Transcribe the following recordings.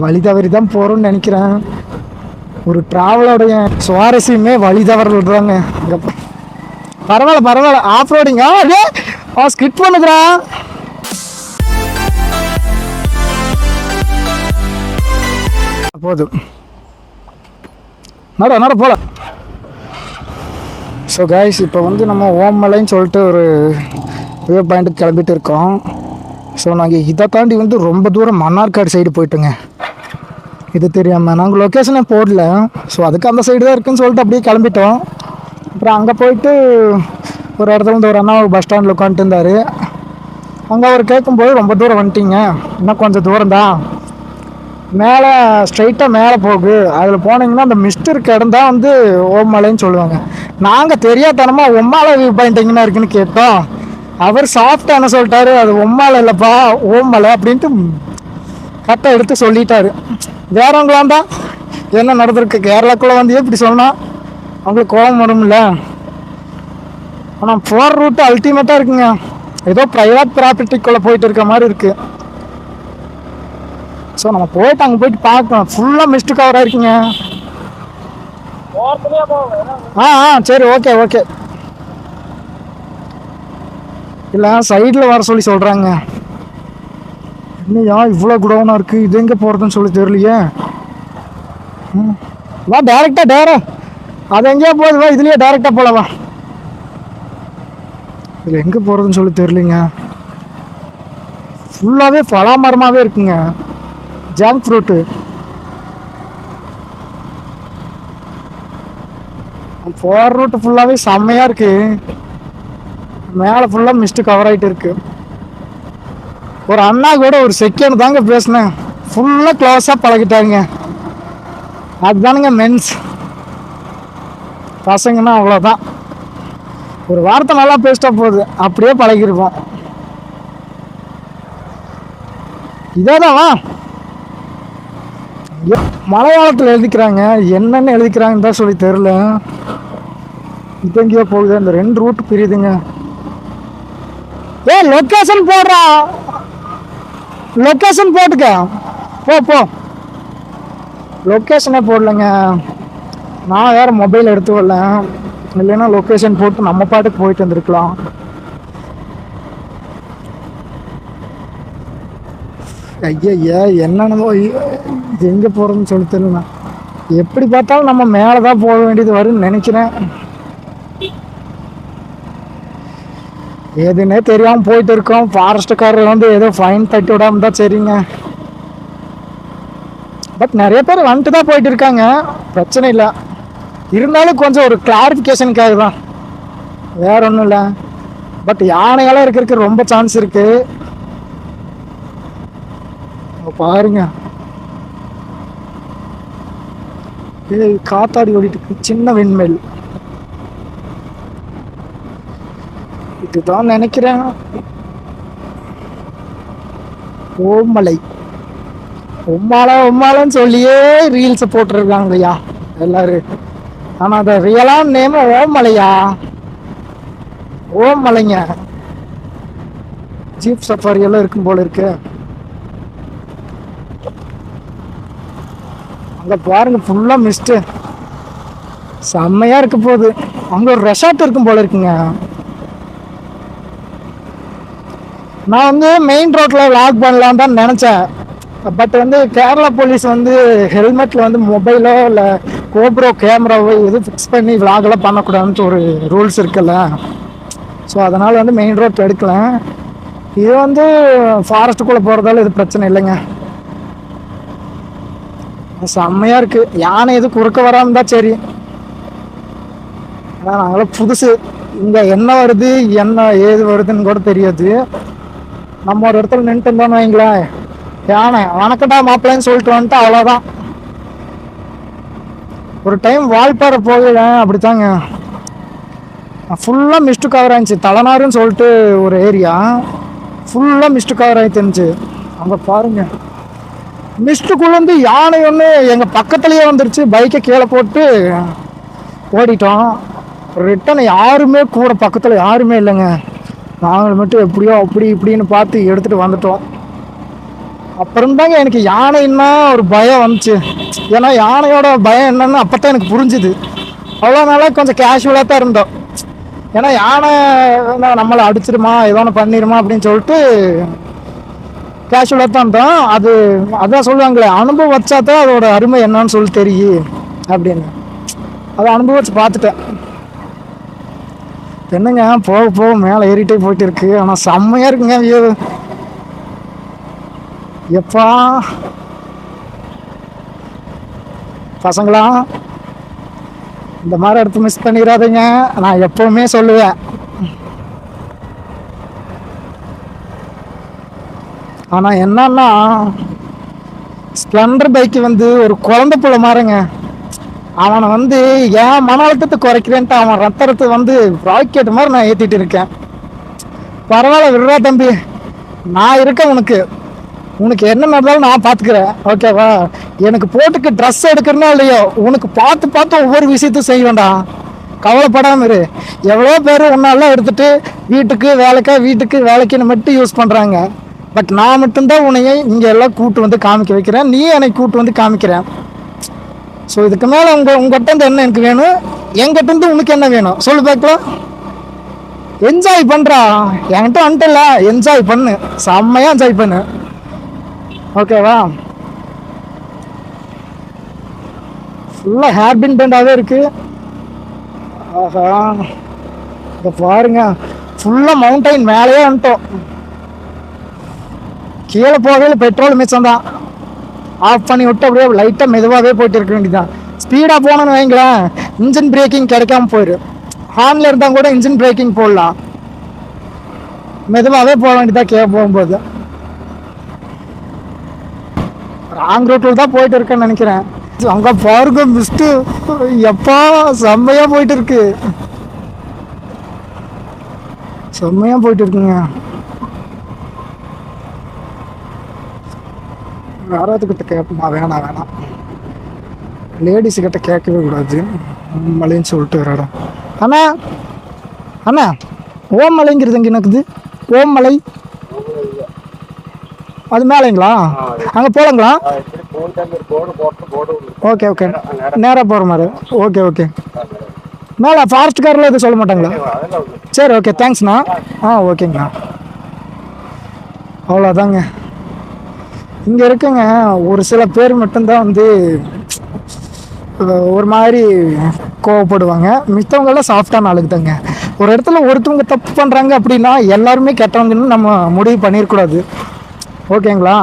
வழி தவறி தான் போகிறோம்னு நினைக்கிறேன். ஒரு ட்ராவலோடைய சுவாரஸ்யமே வழி தவறல் தாங்க. இங்கே பரவாயில்ல பரவாயில்ல, ஆஃப் ரோடிங்க. அதே ஸ்கிட் பண்ணுதுடா. போதும் நட போல. ஸோ கைஸ், இப்போ வந்து நம்ம ஓம்மலைன்னு சொல்லிட்டு ஒரு வியூ பாயிண்ட்டுக்கு கிளம்பிட்டு இருக்கோம். ஸோ நாங்கள் இதை தாண்டி வந்து ரொம்ப தூரம் மன்னார்காடு சைடு போயிட்டுங்க. இது தெரியாமல் நாங்கள் லொக்கேஷனே போடல. ஸோ அதுக்கு அந்த சைடு தான் இருக்குதுன்னு சொல்லிட்டு அப்படியே கிளம்பிட்டோம். அப்புறம் அங்கே போயிட்டு ஒரு இடத்துல வந்து ஒரு அண்ணா பஸ் ஸ்டாண்டில் உட்காந்துட்டு இருந்தார். அங்கே அவர் கேட்கும்போது ரொம்ப தூரம் வந்துட்டீங்க, இன்னும் கொஞ்சம் தூரம் தான், மேலே ஸ்ட்ரைட்டாக மேலே போகு, அதில் போனீங்கன்னா அந்த மிஸ்ட் இருக்க இடம் தான் வந்து ஓம்மலைன்னு சொல்லுவாங்க. நாங்கள் தெரியாதனமாக ஒம்மாலை வியூ பாயிண்ட் எங்கன்னா இருக்குன்னு கேட்டோம். அவர் சாஃப்டாக என்ன சொல்லிட்டாரு, அது ஒம்மாலை இல்லைப்பா ஓம்மலை அப்படின்ட்டு கரெக்டாக எடுத்து சொல்லிட்டாரு. வேறவங்களாம் தான் என்ன நடந்திருக்கு, கேரளாக்குள்ளே வந்து இப்படி சொன்னால் அவங்களுக்கு கோபம் வரும்ல. ஆனால் போகிற ரூட்டு அல்டிமேட்டாக இருக்குங்க. ஏதோ ப்ரைவேட் ப்ராப்பர்ட்டிக்குள்ளே போயிட்டு இருக்க மாதிரி இருக்குது. ஸோ நம்ம போயிட்டு அங்கே போயிட்டு பார்க்கணும். ஃபுல்லாக மிஸ்ட் கவர் ஆயிருக்குங்க. சரி, ஓகே. இல்லை, சைடில் வர சொல்லி சொல்கிறாங்க. என்னையா இவ்வளோ குடவுனாக இருக்குது, இது எங்கே போகிறதுன்னு சொல்லி தெரியலையே. வா டேரெக்டாக அது எங்கேயா போகுது, வா இதுலேயே டேரெக்டாக போகலவா. இதில் எங்கே போகிறதுன்னு சொல்லி தெரியலிங்க. ஃபுல்லாகவே பலாமரமாகவே இருக்குங்க, ஜாக் ஃப்ரூட்டு. போகிற ரூட்டு ஃபுல்லாகவே செம்மையாக இருக்குது. மேலே ஃபுல்லாக மிஸ்ட்டு கவர் ஆகிட்டு இருக்கு. ஒரு அண்ணா கூட ஒரு செகண்ட் தாங்க பேசினேன், ஃபுல்லாக க்ளோஸாக பழகிட்டாங்க. அதுதானுங்க மென்ஸ். பசங்கன்னா அவ்வளோதான், ஒரு வார்த்தை நல்லா பேசிட்டா போகுது, அப்படியே பழகிருப்போம். இதேதான் மலையாளத்தில் எழுதிக்கிறாங்க, என்னென்னு எழுதிக்கிறாங்கன்னு தான் சொல்லி தெரில. இது எங்கேயோ போகுது, இந்த 2 ரூட் பிரியுதுங்க. லொக்கேஷன் போடுறா, லொக்கேஷன் போட்டுக்க, போ. லொக்கேஷனே போடலைங்க, நான் வேறு மொபைல் எடுத்து வரல. இல்லைன்னா லொக்கேஷன் போட்டு நம்ம பாட்டுக்கு போயிட்டு வந்துருக்கலாம். ஐயா என்னென்னமோ இது எங்கே போகிறதுன்னு சொல்லி தெரியல. எப்படி பார்த்தாலும் நம்ம மேலே தான் போக வேண்டியது வரும்னு நினைக்கிறேன். எதுன்னே தெரியாமல் போயிட்டு இருக்கோம். ஃபாரஸ்ட்டுக்காரர் வந்து ஏதோ ஃபைன் தட்டி விடாமல் தான் சரிங்க. பட் நிறைய பேர் வந்துட்டு தான் போயிட்டு இருக்காங்க, பிரச்சனை இல்லை. இருந்தாலும் கொஞ்சம் ஒரு கிளாரிஃபிகேஷனுக்காக தான், வேற ஒன்றும் இல்லை. பட் யானையெல்லாம் இருக்கிறதுக்கு ரொம்ப சான்ஸ் இருக்குது. பாருங்க, காத்தாடி ஓடிட்டு சின்ன விண்மெல். இதுதான் நினைக்கிறேன் ஓம்மலை. உம்மாலன்னு சொல்லியே ரீல்ஸ் போட்டுருக்காங்கய்யா எல்லாரும். ஆனால் அந்த ரியலான நேம் ஓம்மலையா, ஓம்மலைங்க. ஜீப் சஃபாரி எல்லாம் இருக்கும் போல இருக்கு. அங்கே பாருங்க, ஃபுல்லாக மிஸ்ட்டு, செம்மையாக இருக்க போகுது. அங்கே ஒரு ரெசார்ட் இருக்கும் போல இருக்குங்க. நான் வந்து மெயின் ரோட்டில் விளாக் பண்ணலான்னு தான் நினச்சேன். பட் வந்து கேரளா போலீஸ் வந்து ஹெல்மெட்டில் வந்து மொபைலோ இல்லை கோப்ரோ கேமராவோ எதுவும் ஃபிக்ஸ் பண்ணி விளாகெல்லாம் பண்ணக்கூடாதுன்ட்டு ஒரு ரூல்ஸ் இருக்குல்ல. ஸோ அதனால் வந்து மெயின் ரோட் எடுக்கலாம். இது வந்து ஃபாரஸ்ட்டுக்குள்ளே போகிறதால இது பிரச்சனை இல்லைங்க. செம்மையாக இருக்குது. யானை எது குறுக்க வராமல் தான் சரி. ஆனால் நாங்களாம் புதுசு, இங்கே என்ன வருது என்ன ஏது வருதுன்னு கூட தெரியாது. நம்ம ஒரு இடத்துல நின்றுட்டு இருந்தோன்னு வைங்களேன், யானை வணக்கட்டா மாப்பிள்ளைன்னு சொல்லிட்டு வந்துட்டு அவ்வளோதான். ஒரு டைம் வால்பாறை போகிறேன், அப்படித்தாங்க ஃபுல்லாக மிஸ்ட்டு கவர் ஆயிடுச்சு. தலைநாருன்னு சொல்லிட்டு ஒரு ஏரியா ஃபுல்லாக மிஸ்ட்டு கவர் ஆகி தெரிஞ்சு. அங்கே பாருங்கள், மிஸ்ட்டுக்குள்ளேருந்து யானை ஒன்று எங்கள் பக்கத்துலேயே வந்துருச்சு. பைக்கை கீழே போட்டு ஓடிட்டோம். ரிட்டன் யாருமே கூட பக்கத்தில் யாருமே இல்லைங்க. நாங்கள் மட்டும் எப்படியோ அப்படி இப்படின்னு பார்த்து எடுத்துகிட்டு வந்துட்டோம். அப்புறம் தாங்க எனக்கு யானைன்னா ஒரு பயம் வந்துச்சு. ஏன்னா யானையோட பயம் என்னன்னு அப்பதான் எனக்கு புரிஞ்சுது. அவ்வளோ நாளாக கொஞ்சம் கேஷுவலாக தான் இருந்தோம். ஏன்னா யானை நம்மளை அடிச்சிருமா ஏதோ ஒன்று பண்ணிடுமா அப்படின்னு சொல்லிட்டு கேஷுவலாக தான் இருந்தோம். அதான் சொல்லுவாங்களே, அனுபவம் வச்சா தான் அதோட அருமை என்னன்னு சொல்லி தெரியும் அப்படின்னு. அதை அனுபவிச்சு பார்த்துட்டேன். என்னங்க போக போக மேலே ஏறிட்டே போயிட்டு இருக்கு. ஆனால் செம்மையாக இருக்குங்க வியூ. எப்பா பசங்களா, இந்த மாதிரி இடத்த மிஸ் பண்ணிடாதீங்க. நான் எப்பவுமே சொல்லுவேன். ஆனால் என்னன்னா, ஸ்ப்ளெண்டர் பைக்கு வந்து ஒரு குழந்தை புள்ள மாறுங்க. அவனை வந்து ஏன் மன அழுத்தத்தை குறைக்கிறேன்ட்டு அவன் ரத்தத்தை வந்து ராக்கெட் மாதிரி நான் ஏற்றிட்டு இருக்கேன். பரவாயில்ல விடுறா தம்பி, நான் இருக்கேன். உனக்கு என்ன நடந்தாலும் நான் பார்த்துக்கிறேன், ஓகேவா? எனக்கு போட்டுக்கு ட்ரெஸ் எடுக்கிறனா இல்லையோ, உனக்கு பார்த்து பார்த்து ஒவ்வொரு விஷயத்தையும் செய்ய வேண்டாம். கவலைப்படாமல் இரு. எவ்வளோ பேர் ஒன்னாலாம் எடுத்துட்டு வீட்டுக்கு வேலைக்குன்னு மட்டும் யூஸ் பண்ணுறாங்க. பட் நான் மட்டும்தான் உன்னையை இங்கே எல்லாம் கூட்டு வந்து காமிக்க வைக்கிறேன். நீ என்னை கூட்டு வந்து காமிக்கிறேன். ஸோ இதுக்கு மேலே உங்ககிட்ட இருந்து என்ன எனக்கு வேணும், என்கிட்ட இருந்து உனக்கு என்ன வேணும் சொல்லு பார்க்கலாம். என்ஜாய் பண்ணுறா, என்கிட்ட வந்துட்டல, என்ஜாய் பண்ணு, செம்மையாக என்ஜாய் பண்ணு, ஓகேவா? ஃபுல்லாக ஹேர் பின்டாகவே இருக்கு. ஆஹா, இதை பாருங்க, ஃபுல்லாக மவுண்டைன் மேலேயே வந்துட்டோம். கீழே போகையில் பெட்ரோல் மிச்சம் தான். ஆஃப் பண்ணி விட்டு அப்படியே லைட்டாக மெதுவாகவே போயிட்டு இருக்க வேண்டியதான். ஸ்பீடாக போனோன்னு வைங்களேன், இன்ஜின் பிரேக்கிங் கிடைக்காம போயிடும். ஹார்னில் இருந்தால் கூட இன்ஜின் பிரேக்கிங் போடலாம். மெதுவாகவே போக வேண்டியதான். கீழே போகும்போது ராங் ரூட்டில் தான் போயிட்டு இருக்கேன்னு நினைக்கிறேன். அங்கே பாருங்க மிஸ்ட்டு, எப்பா செம்மையாக போயிட்டு இருக்கு, செம்மையாக போயிட்டு இருக்குங்க. யாராவதுக்கிட்ட கேட்போமா? வேணாம், லேடிஸ் கிட்ட கேட்கவே கூடாது. மலைன்னு சொல்லிட்டு ஒரு இடம். அண்ணா ஓம் மலைங்கிறது இங்கே இருக்குது. ஓம் மலை அது மேலேங்களா? அங்கே போகலங்களா? ஓகே நேராக போகிற மாதிரி. ஓகே மேலே ஃபாரஸ்ட் காரில் எதுவும் சொல்ல மாட்டாங்களா? சரி, ஓகே, தேங்க்ஸ்ண்ணா. ஓகேங்கண்ணா. அவ்வளோதாங்க. இங்கே இருக்குங்க ஒரு சில பேர் மட்டும்தான் வந்து ஒரு மாதிரி கோவப்படுவாங்க. மித்தவங்கெல்லாம் சாஃப்டான ஆளுக்கு தாங்க. ஒரு இடத்துல ஒருத்தவங்க தப்பு பண்ணுறாங்க அப்படின்னா எல்லாருமே கெட்டவங்கன்னு நம்ம முடிவு பண்ணிடக்கூடாது, ஓகேங்களா?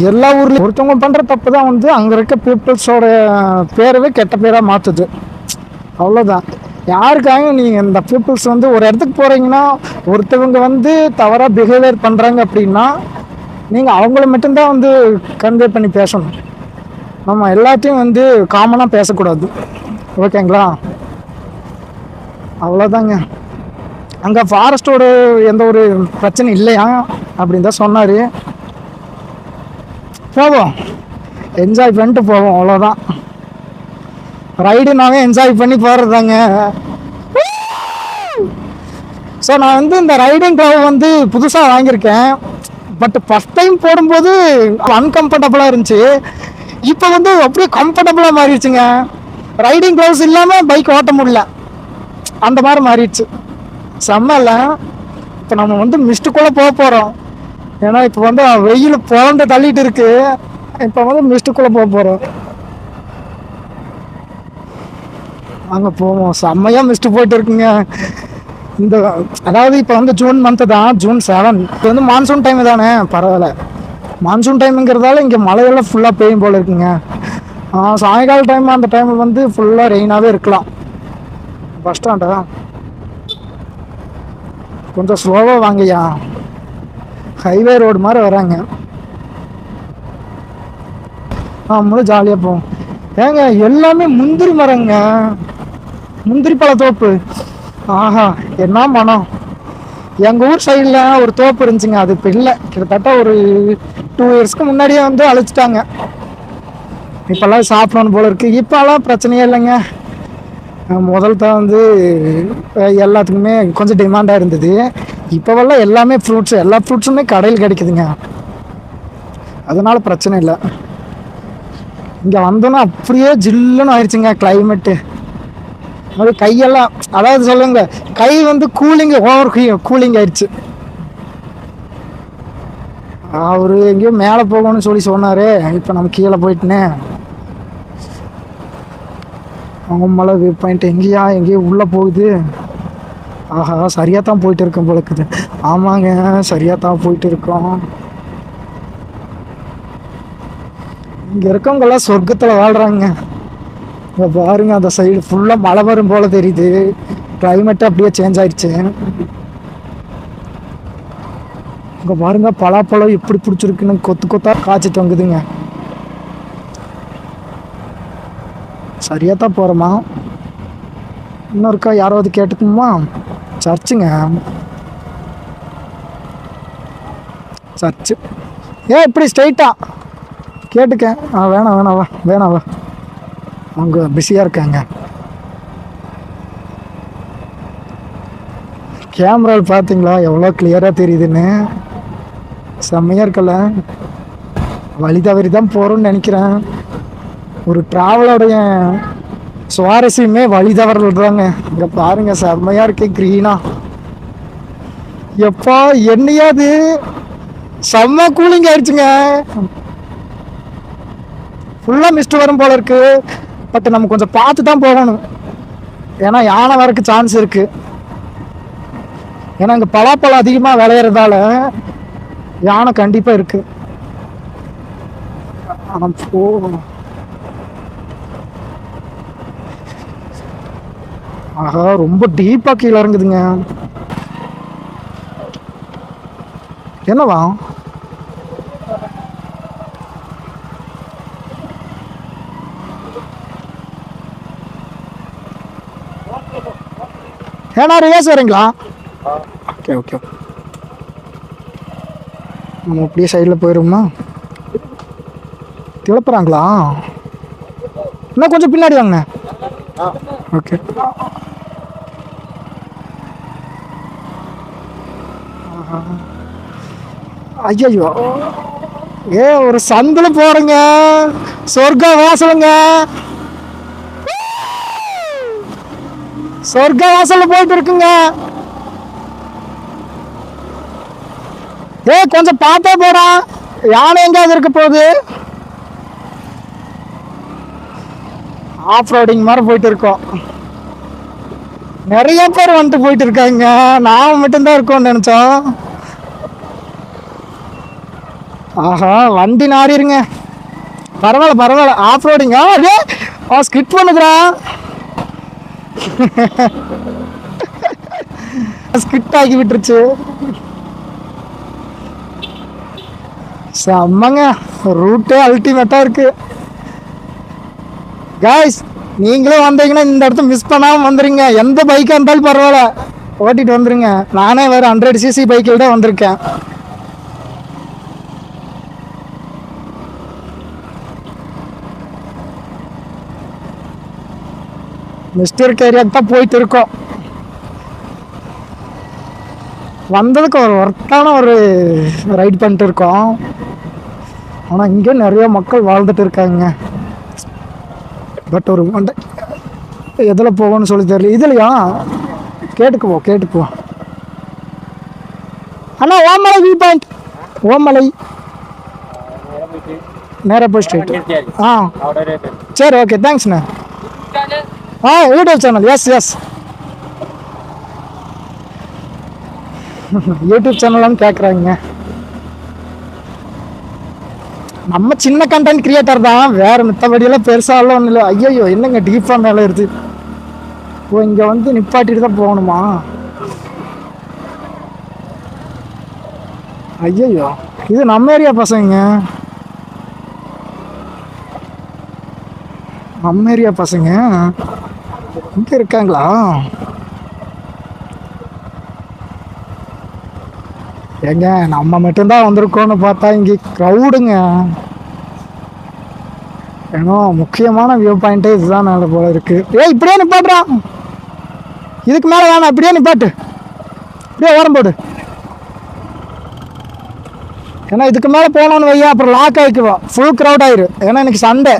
எல்லா ஊர்லேயும் ஒருத்தவங்க பண்ணுற தப்பு தான் வந்து அங்கே இருக்க பீப்புள்ஸோட பேரவே கெட்ட பேராக மாற்றுது, அவ்வளோதான். யாருக்காக நீங்கள் இந்த பீப்புள்ஸ் வந்து ஒரு இடத்துக்கு போகிறீங்கன்னா ஒருத்தவங்க வந்து தவறாக பிஹேவியர் பண்ணுறாங்க அப்படின்னா நீங்கள் அவங்கள மட்டும்தான் வந்து கன்வே பண்ணி பேசணும். நம்ம எல்லாத்தையும் வந்து காமனாக பேசக்கூடாது, ஓகேங்களா? அவ்வளோதாங்க. அங்கே ஃபாரஸ்ட்டோட எந்த ஒரு பிரச்சனையும் இல்லையா அப்படின்னு தான் சொன்னார். போவோம், என்ஜாய் பண்ணிட்டு போவோம், அவ்வளோதான். ரைடுனாவே என்ஜாய் பண்ணி போகிறதாங்க. ஸோ நான் வந்து இந்த ரைடிங் க்ளவ் வந்து புதுசாக வாங்கியிருக்கேன். பட் ஃபஸ்ட் டைம் போடும்போது அன்கம்ஃபர்டபுளாக இருந்துச்சு. இப்போ வந்து அப்படியே கம்ஃபர்டபுளாக மாறிடுச்சுங்க. ரைடிங் க்ளவுஸ் இல்லாமல் பைக் ஓட்ட முடியல, அந்த மாதிரி மாறிடுச்சு. செம்ம இல்லை? இப்போ நம்ம வந்து மிஸ்ட்டுக்குள்ளே போக போகிறோம். ஏன்னா இப்போ வந்து வெயில் புலந்து தள்ளிட்டு இருக்கு. இப்போ வந்து மிஸ்ட்டுக்குள்ளே போக போகிறோம். அங்கே போவோம். செம்மையாக மிஸ்ட்டு போயிட்டு இருக்குங்க. அதாவது இப்போ வந்து ஜூன் மந்த்து தான், June 7. இப்போ வந்து மான்சூன் டைம் தானே, பரவாயில்ல. மான்சூன் டைமுங்கிறதால இங்கே மழையெல்லாம் ஃபுல்லாக பெய்யும் போல் இருக்குங்க. சாயங்கால டைம் அந்த டைமில் வந்து ஃபுல்லாக ரெயினாகவே இருக்கலாம். பஸ் ஸ்டாண்டா கொஞ்சம் ஸ்லோவாக வாங்கய்யா, ஹைவே ரோடு மாதிரி வராங்க. நம்மளும் ஜாலியாக போவோம். ஏங்க எல்லாமே முந்திரி மரங்க, முந்திரி பழ தோப்பு. ஆஹா, என்ன மனம். எங்கள் ஊர் சைடில் ஒரு தோப்பு இருந்துச்சுங்க, அது இப்போ இல்லை. கிட்டத்தட்ட ஒரு 2 இயர்ஸ்க்கு முன்னாடியே வந்து அழைச்சிட்டாங்க. இப்போல்லாம் சாப்பிடணும் போல இருக்குது. இப்போல்லாம் பிரச்சனையே இல்லைங்க. முதல் தான் வந்து எல்லாத்துக்குமே கொஞ்சம் டிமாண்டாக இருந்தது. இப்போவெல்லாம் எல்லாமே ஃப்ரூட்ஸ், எல்லா ஃப்ரூட்ஸுமே கடையில் கிடைக்குதுங்க. அதனால பிரச்சனை இல்லை. இங்கே வந்தோன்னா அப்படியே ஜில்லுன்னு ஆயிடுச்சுங்க கிளைமேட்டு. அது கையெல்லாம், அதாவது சொல்லுங்க, கை வந்து கூலிங், ஓவர் கூலிங் ஆயிடுச்சு. அவரு எங்கேயோ மேலே போகணும்னு சொல்லி சொன்னாரு. இப்போ நம்ம கீழே போயிட்டுனே அவங்க மலை வியூ பாயிண்ட் எங்கேயோ உள்ளே போகுது. ஆஹா, சரியாக தான் போயிட்டு இருக்கோம் போல இருக்குது. ஆமாங்க, சரியாக தான் போயிட்டு இருக்கோம். இங்கே இருக்கவங்கெல்லாம் சொர்க்கத்தில் வாழ்கிறாங்க. இங்கே பாருங்க, அந்த சைடு ஃபுல்லாக மழை வரும் போல தெரியுது. கிளைமேட்டு அப்படியே சேஞ்ச் ஆயிடுச்சு. இங்கே பாருங்க, பலாப்பழம் எப்படி பிடிச்சிருக்குன்னு கொத்து கொத்தா காய்ச்சி தொங்குதுங்க. சரியாக தான் போகிறோமா? இன்னொருக்கா யாராவது கேட்டுக்குமா? சர்ச்சுங்க, சர்ச்சு. இப்படி ஸ்ட்ரைட்டா கேட்டுக்க. வேணாவா அவங்க பிஸியாக இருக்காங்க. கேமராவில் பார்த்தீங்களா எவ்வளோ கிளியராக தெரியுதுன்னு? செம்மையாக இருக்கல. வழி தவறி தான் போகிறோன்னு நினைக்கிறேன். ஒரு ட்ராவலோடைய சுவாரஸ்யமே வழி தவறல் தாங்க. இங்கே பாருங்க, செம்மையாக இருக்கு க்ரீனா. எப்பா என்னையாது செம்ம கூலிங் ஆயிடுச்சுங்க. ஃபுல்லாக மிஸ்ட் வரும் போல இருக்கு. பட் நம்ம கொஞ்சம் பார்த்து தான் போகணும், ஏன்னா யானை வரக்கு சான்ஸ் இருக்கு. ஏன்னா இங்கே பலாப்பழம் அதிகமாக விளையிறதால யானை கண்டிப்பாக இருக்கு. ஆனால் போகணும். ஆஹா, ரொம்ப டீப்பாக கீழே இறங்குதுங்க. என்னவா? ஏன்னா ரிவர்ஸ் வரீங்களா? ஓகே நம்ம அப்படியே சைடில் போயிடுமா? திளப்புறாங்களா? இன்னும் கொஞ்சம் பின்னாடி வாங்கண்ணே. ஓகே. ஐயோ, ஒரு சந்தில போறேங்க. சொர்க்க வாசலுங்க. சொர்க்க வாசல்ல போயிட்டு இருக்குங்க. கொஞ்சம் பார்த்தா போடா, யானை எங்காவது இருக்க போகுது. ஆஃப் ரோடிங் மாதிரி போயிட்டு இருக்கோம். நிறைய பேர் வந்துட்டு போயிட்டு இருக்காங்க. நான் மட்டும்தான் இருக்கோம்னு நினைச்சோம். ஆஹா, வண்டி நாரிருங்க. பரவாயில்ல. ஆஃப் ரோடிங்க. ஸ்கிட் பண்ணுதுடா. ஸ்கிட் ஆக்கி விட்டுருச்சு. செம்மங்க, ரூட்டே அல்டிமேட்டா இருக்கு. கைஸ், நீங்களும் வந்தீங்கன்னா இந்த இடத்த மிஸ் பண்ணாமல் வந்துடுங்க. எந்த பைக்காக இருந்தாலும் பரவாயில்ல, ஓட்டிட்டு வந்துடுங்க. நானே வேறு 100cc பைக்கில் தான் வந்திருக்கேன். மிஸ்டர் ஏரியாவுக்கு தான் போயிட்டு இருக்கோம். வந்ததுக்கு ஒரு ஒர்த்தான ஒரு ரைட் பண்ணிட்டு இருக்கோம். ஆனால் இங்கே நிறைய மக்கள் வாழ்ந்துட்டு இருக்காங்க. பட் ஒரு எதில் போகணும்னு சொல்லி தெரியல. இதுலையா? கேட்டுக்குவோம். அண்ணா, ஓமலை வியூ பாயிண்ட். ஓமலை நேராக போய் ஸ்ட்ரைட். சரி, ஓகே, தேங்க்ஸ்ண்ணா. YouTube channel. எஸ் யூடியூப் சேனல்னு கேட்குறாங்க. நம்ம சின்ன கண்டென்ட் கிரியேட்டர் தான், வேற மித்தபடியெல்லாம் பெருசாலாம் ஒன்றும் இல்லை. ஐயோ, என்னங்க டீப்பாக மேலே இருக்குது. இங்கே வந்து நிப்பாட்டிட்டு தான் போகணுமா? ஐயோ, இது நம்ம ஏரியா பசங்க. இங்கே இருக்காங்களா? ஏங்க, நம்ம மட்டும்தான் வந்திருக்கோன்னு பார்த்தா இங்கே க்ரௌடுங்க. ஏன்னா முக்கியமான வியூ பாயிண்ட்டே இதுதான் நல்ல போல இருக்கு. இப்படியே நிப்பாட்டுறான். இதுக்கு மேலே வேணாம், இப்படியே நிப்பாட்டு. இப்படியே ஓரம் போடு. ஏன்னா இதுக்கு மேலே போனோன்னு வையா அப்புறம் லாக் ஆகிக்குவோம், ஃபுல் க்ரௌட் ஆயிரும். ஏன்னா இன்னைக்கு சண்டே.